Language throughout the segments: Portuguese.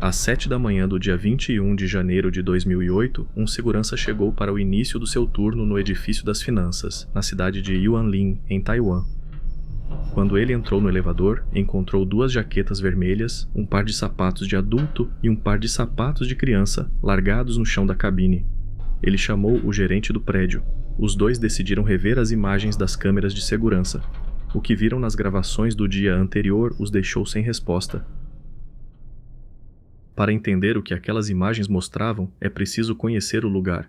Às 7 da manhã do dia 21 de janeiro de 2008, um segurança chegou para o início do seu turno no edifício das finanças, na cidade de Yuanlin, em Taiwan. Quando ele entrou no elevador, encontrou 2 jaquetas vermelhas, um par de sapatos de adulto e um par de sapatos de criança, largados no chão da cabine. Ele chamou o gerente do prédio. Os dois decidiram rever as imagens das câmeras de segurança. O que viram nas gravações do dia anterior os deixou sem resposta. Para entender o que aquelas imagens mostravam, é preciso conhecer o lugar.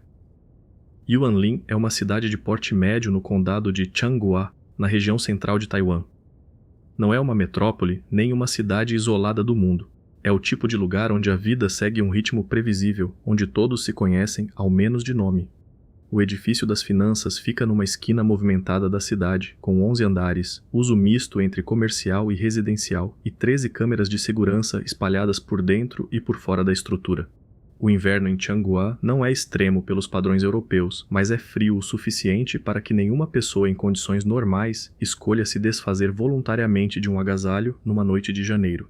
Yuanlin é uma cidade de porte médio no condado de Changhua, na região central de Taiwan. Não é uma metrópole, nem uma cidade isolada do mundo. É o tipo de lugar onde a vida segue um ritmo previsível, onde todos se conhecem, ao menos de nome. O edifício das finanças fica numa esquina movimentada da cidade, com 11 andares, uso misto entre comercial e residencial, e 13 câmeras de segurança espalhadas por dentro e por fora da estrutura. O inverno em Changhua não é extremo pelos padrões europeus, mas é frio o suficiente para que nenhuma pessoa em condições normais escolha se desfazer voluntariamente de um agasalho numa noite de janeiro.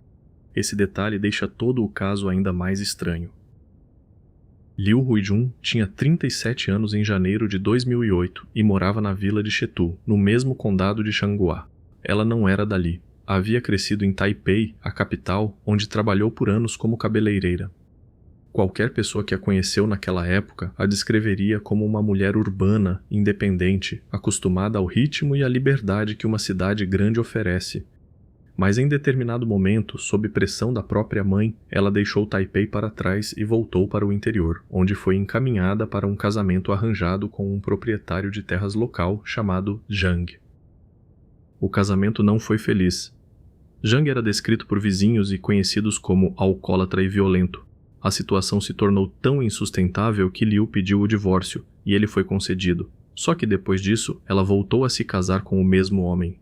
Esse detalhe deixa todo o caso ainda mais estranho. Liu Huijun tinha 37 anos em janeiro de 2008 e morava na vila de Shetu, no mesmo condado de Changhua. Ela não era dali. Havia crescido em Taipei, a capital, onde trabalhou por anos como cabeleireira. Qualquer pessoa que a conheceu naquela época a descreveria como uma mulher urbana, independente, acostumada ao ritmo e à liberdade que uma cidade grande oferece. Mas em determinado momento, sob pressão da própria mãe, ela deixou Taipei para trás e voltou para o interior, onde foi encaminhada para um casamento arranjado com um proprietário de terras local chamado Zhang. O casamento não foi feliz. Zhang era descrito por vizinhos e conhecidos como alcoólatra e violento. A situação se tornou tão insustentável que Liu pediu o divórcio, e ele foi concedido. Só que depois disso, ela voltou a se casar com o mesmo homem.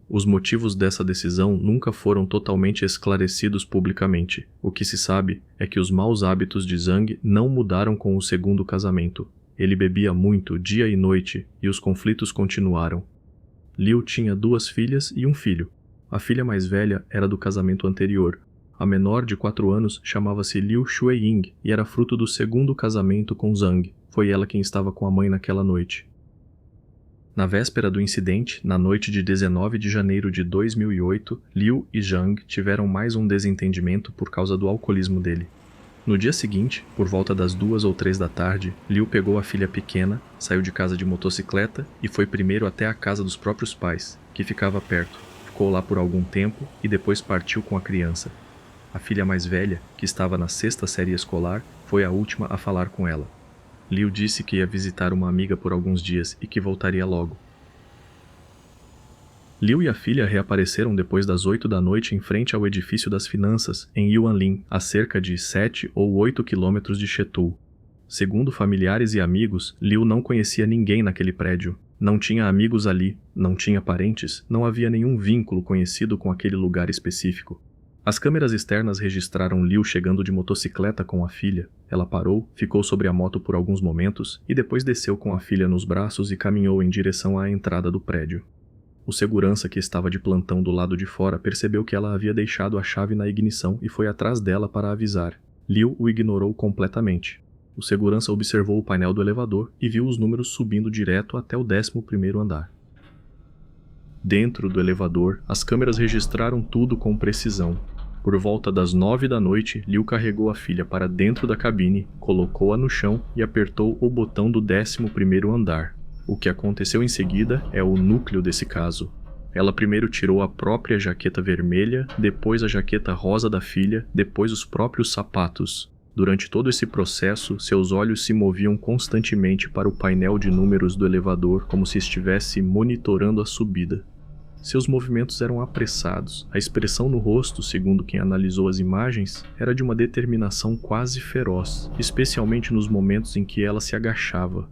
Os motivos dessa decisão nunca foram totalmente esclarecidos publicamente. O que se sabe é que os maus hábitos de Zhang não mudaram com o segundo casamento. Ele bebia muito dia e noite, e os conflitos continuaram. Liu tinha 2 filhas e um filho. A filha mais velha era do casamento anterior. A menor, de 4 anos, chamava-se Liu Shuiying e era fruto do segundo casamento com Zhang. Foi ela quem estava com a mãe naquela noite. Na véspera do incidente, na noite de 19 de janeiro de 2008, Liu e Zhang tiveram mais um desentendimento por causa do alcoolismo dele. No dia seguinte, por volta das 2 ou 3 da tarde, Liu pegou a filha pequena, saiu de casa de motocicleta e foi primeiro até a casa dos próprios pais, que ficava perto. Ficou lá por algum tempo e depois partiu com a criança. A filha mais velha, que estava na 6ª série escolar, foi a última a falar com ela. Liu disse que ia visitar uma amiga por alguns dias e que voltaria logo. Liu e a filha reapareceram depois das 8 da noite em frente ao edifício das finanças, em Yuanlin, a cerca de 7 ou 8 quilômetros de Shetu. Segundo familiares e amigos, Liu não conhecia ninguém naquele prédio. Não tinha amigos ali, não tinha parentes, não havia nenhum vínculo conhecido com aquele lugar específico. As câmeras externas registraram Liu chegando de motocicleta com a filha. Ela parou, ficou sobre a moto por alguns momentos e depois desceu com a filha nos braços e caminhou em direção à entrada do prédio. O segurança que estava de plantão do lado de fora percebeu que ela havia deixado a chave na ignição e foi atrás dela para avisar. Liu o ignorou completamente. O segurança observou o painel do elevador e viu os números subindo direto até o 11º andar. Dentro do elevador, as câmeras registraram tudo com precisão. Por volta das 9 da noite, Liu carregou a filha para dentro da cabine, colocou-a no chão e apertou o botão do 11º andar. O que aconteceu em seguida é o núcleo desse caso. Ela primeiro tirou a própria jaqueta vermelha, depois a jaqueta rosa da filha, depois os próprios sapatos. Durante todo esse processo, seus olhos se moviam constantemente para o painel de números do elevador como se estivesse monitorando a subida. Seus movimentos eram apressados. A expressão no rosto, segundo quem analisou as imagens, era de uma determinação quase feroz, especialmente nos momentos em que ela se agachava.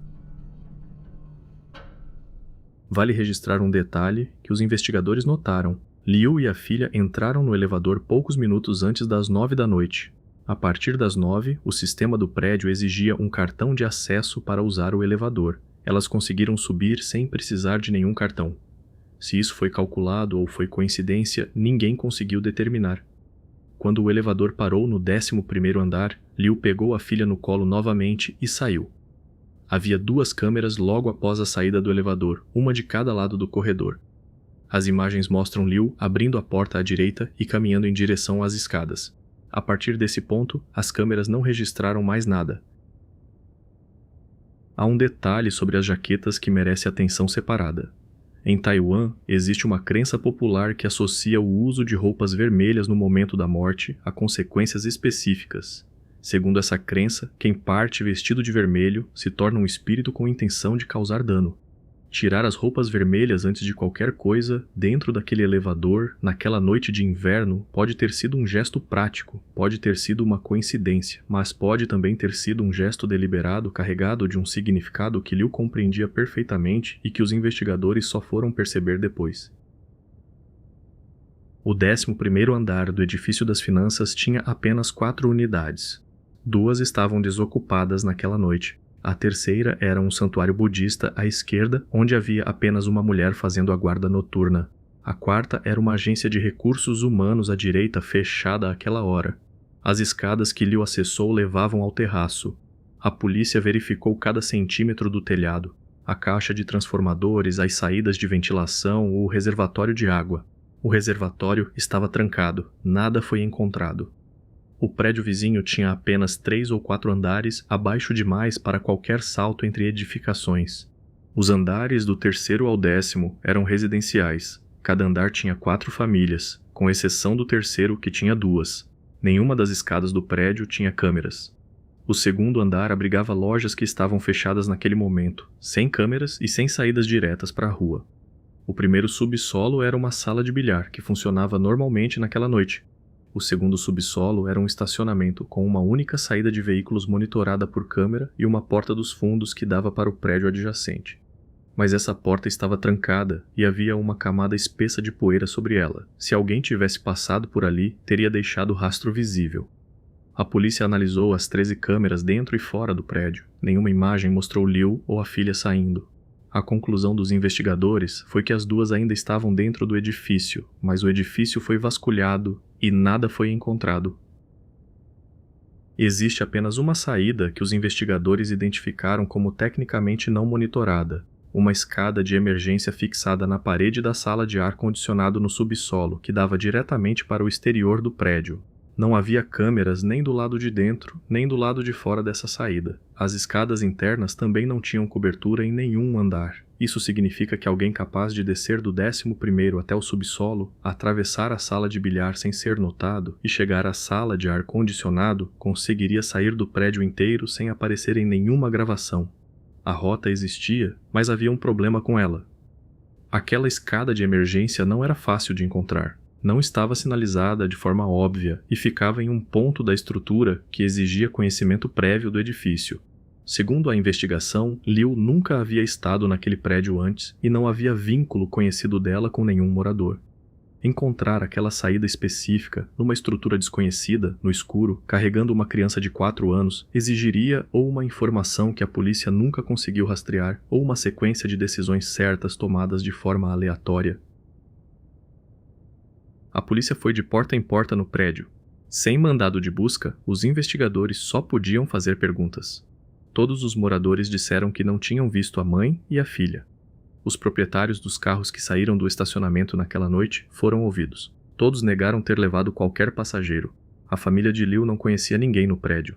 Vale registrar um detalhe que os investigadores notaram. Liu e a filha entraram no elevador poucos minutos antes das 9 da noite. A partir das 9, o sistema do prédio exigia um cartão de acesso para usar o elevador. Elas conseguiram subir sem precisar de nenhum cartão. Se isso foi calculado ou foi coincidência, ninguém conseguiu determinar. quando o elevador parou no 11º andar, Liu pegou a filha no colo novamente e saiu. Havia 2 câmeras logo após a saída do elevador, uma de cada lado do corredor. As imagens mostram Liu abrindo a porta à direita e caminhando em direção às escadas. A partir desse ponto, as câmeras não registraram mais nada. Há um detalhe sobre as jaquetas que merece atenção separada. Em Taiwan, existe uma crença popular que associa o uso de roupas vermelhas no momento da morte a consequências específicas. Segundo essa crença, quem parte vestido de vermelho se torna um espírito com intenção de causar dano. Tirar as roupas vermelhas antes de qualquer coisa, dentro daquele elevador, naquela noite de inverno, pode ter sido um gesto prático, pode ter sido uma coincidência, mas pode também ter sido um gesto deliberado carregado de um significado que Liu compreendia perfeitamente e que os investigadores só foram perceber depois. O 11º andar do edifício das finanças tinha apenas 4 unidades. 2 estavam desocupadas naquela noite. A terceira era um santuário budista à esquerda, onde havia apenas uma mulher fazendo a guarda noturna. A quarta era uma agência de recursos humanos à direita fechada àquela hora. As escadas que Liu acessou levavam ao terraço. A polícia verificou cada centímetro do telhado, a caixa de transformadores, as saídas de ventilação, o reservatório de água. O reservatório estava trancado, nada foi encontrado. O prédio vizinho tinha apenas 3 ou 4 andares, abaixo demais para qualquer salto entre edificações. Os andares do 3º ao 10º eram residenciais. Cada andar tinha 4 famílias, com exceção do 3º que tinha 2. Nenhuma das escadas do prédio tinha câmeras. O 2º andar abrigava lojas que estavam fechadas naquele momento, sem câmeras e sem saídas diretas para a rua. O primeiro subsolo era uma sala de bilhar que funcionava normalmente naquela noite. O 2º subsolo era um estacionamento com uma única saída de veículos monitorada por câmera e uma porta dos fundos que dava para o prédio adjacente. Mas essa porta estava trancada e havia uma camada espessa de poeira sobre ela. Se alguém tivesse passado por ali, teria deixado rastro visível. A polícia analisou as 13 câmeras dentro e fora do prédio. Nenhuma imagem mostrou Liu ou a filha saindo. A conclusão dos investigadores foi que as 2 ainda estavam dentro do edifício, mas o edifício foi vasculhado e nada foi encontrado. Existe apenas uma saída que os investigadores identificaram como tecnicamente não monitorada, uma escada de emergência fixada na parede da sala de ar-condicionado no subsolo, que dava diretamente para o exterior do prédio. Não havia câmeras nem do lado de dentro, nem do lado de fora dessa saída. As escadas internas também não tinham cobertura em nenhum andar. Isso significa que alguém capaz de descer do 11º até o subsolo, atravessar a sala de bilhar sem ser notado e chegar à sala de ar-condicionado conseguiria sair do prédio inteiro sem aparecer em nenhuma gravação. A rota existia, mas havia um problema com ela. Aquela escada de emergência não era fácil de encontrar. Não estava sinalizada de forma óbvia e ficava em um ponto da estrutura que exigia conhecimento prévio do edifício. Segundo a investigação, Liu nunca havia estado naquele prédio antes e não havia vínculo conhecido dela com nenhum morador. Encontrar aquela saída específica, numa estrutura desconhecida, no escuro, carregando uma criança de 4 anos, exigiria ou uma informação que a polícia nunca conseguiu rastrear, ou uma sequência de decisões certas tomadas de forma aleatória. A polícia foi de porta em porta no prédio. Sem mandado de busca, os investigadores só podiam fazer perguntas. Todos os moradores disseram que não tinham visto a mãe e a filha. Os proprietários dos carros que saíram do estacionamento naquela noite foram ouvidos. Todos negaram ter levado qualquer passageiro. A família de Liu não conhecia ninguém no prédio.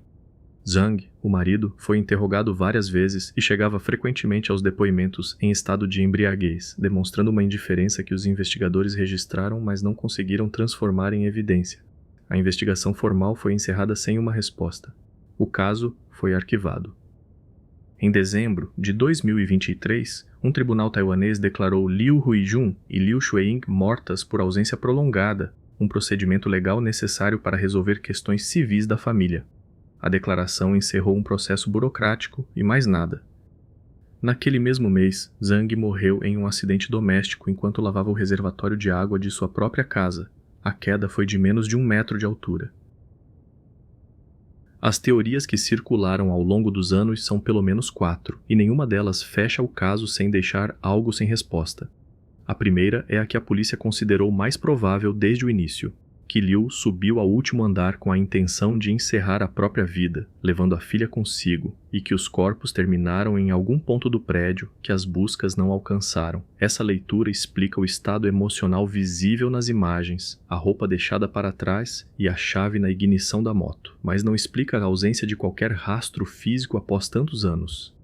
Zhang, o marido, foi interrogado várias vezes e chegava frequentemente aos depoimentos em estado de embriaguez, demonstrando uma indiferença que os investigadores registraram, mas não conseguiram transformar em evidência. A investigação formal foi encerrada sem uma resposta. O caso foi arquivado. Em dezembro de 2023, um tribunal taiwanês declarou Liu Huijun e Liu Shuiying mortas por ausência prolongada, um procedimento legal necessário para resolver questões civis da família. A declaração encerrou um processo burocrático e mais nada. Naquele mesmo mês, Zhang morreu em um acidente doméstico enquanto lavava o reservatório de água de sua própria casa. A queda foi de menos de 1 metro de altura. As teorias que circularam ao longo dos anos são pelo menos 4, e nenhuma delas fecha o caso sem deixar algo sem resposta. A primeira é a que a polícia considerou mais provável desde o início. que Liu subiu ao último andar com a intenção de encerrar a própria vida, levando a filha consigo, e que os corpos terminaram em algum ponto do prédio que as buscas não alcançaram. Essa leitura explica o estado emocional visível nas imagens, a roupa deixada para trás e a chave na ignição da moto, mas não explica a ausência de qualquer rastro físico após tantos anos.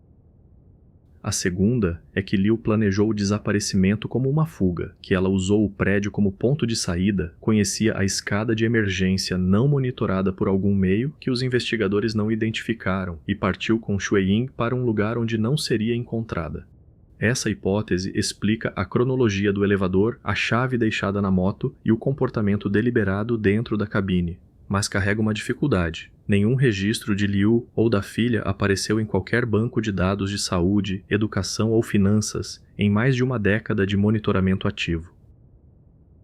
A segunda é que Liu planejou o desaparecimento como uma fuga, que ela usou o prédio como ponto de saída, conhecia a escada de emergência não monitorada por algum meio que os investigadores não identificaram e partiu com Shui Ying para um lugar onde não seria encontrada. Essa hipótese explica a cronologia do elevador, a chave deixada na moto e o comportamento deliberado dentro da cabine, mas carrega uma dificuldade. Nenhum registro de Liu ou da filha apareceu em qualquer banco de dados de saúde, educação ou finanças em mais de uma década de monitoramento ativo.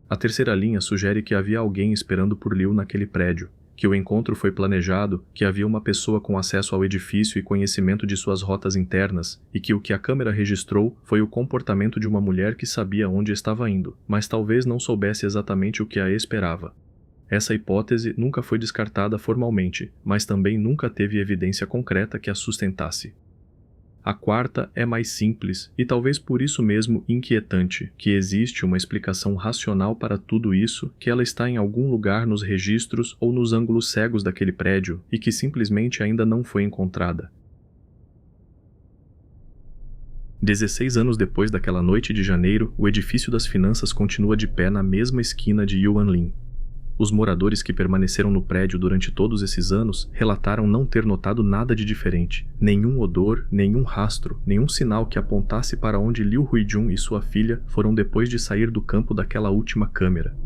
A terceira linha sugere que havia alguém esperando por Liu naquele prédio, que o encontro foi planejado, que havia uma pessoa com acesso ao edifício e conhecimento de suas rotas internas, e que o que a câmera registrou foi o comportamento de uma mulher que sabia onde estava indo, mas talvez não soubesse exatamente o que a esperava. Essa hipótese nunca foi descartada formalmente, mas também nunca teve evidência concreta que a sustentasse. A quarta é mais simples e talvez por isso mesmo inquietante, que existe uma explicação racional para tudo isso, que ela está em algum lugar nos registros ou nos ângulos cegos daquele prédio e que simplesmente ainda não foi encontrada. 16 anos depois daquela noite de janeiro, o edifício das finanças continua de pé na mesma esquina de Yuanlin. Os moradores que permaneceram no prédio durante todos esses anos relataram não ter notado nada de diferente, nenhum odor, nenhum rastro, nenhum sinal que apontasse para onde Liu Huijun e sua filha foram depois de sair do campo daquela última câmera.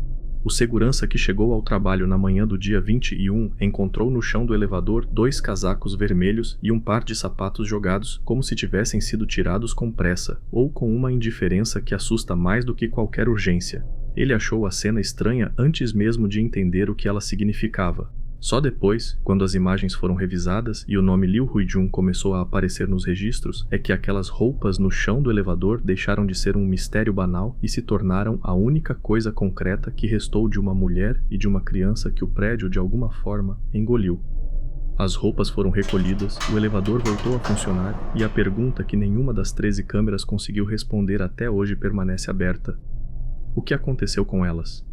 O segurança que chegou ao trabalho na manhã do dia 21 encontrou no chão do elevador 2 casacos vermelhos e um par de sapatos jogados como se tivessem sido tirados com pressa, ou com uma indiferença que assusta mais do que qualquer urgência. Ele achou a cena estranha antes mesmo de entender o que ela significava. Só depois, quando as imagens foram revisadas e o nome Liu Huijun começou a aparecer nos registros, é que aquelas roupas no chão do elevador deixaram de ser um mistério banal e se tornaram a única coisa concreta que restou de uma mulher e de uma criança que o prédio de alguma forma engoliu. As roupas foram recolhidas, o elevador voltou a funcionar e a pergunta que nenhuma das 13 câmeras conseguiu responder até hoje permanece aberta. O que aconteceu com elas?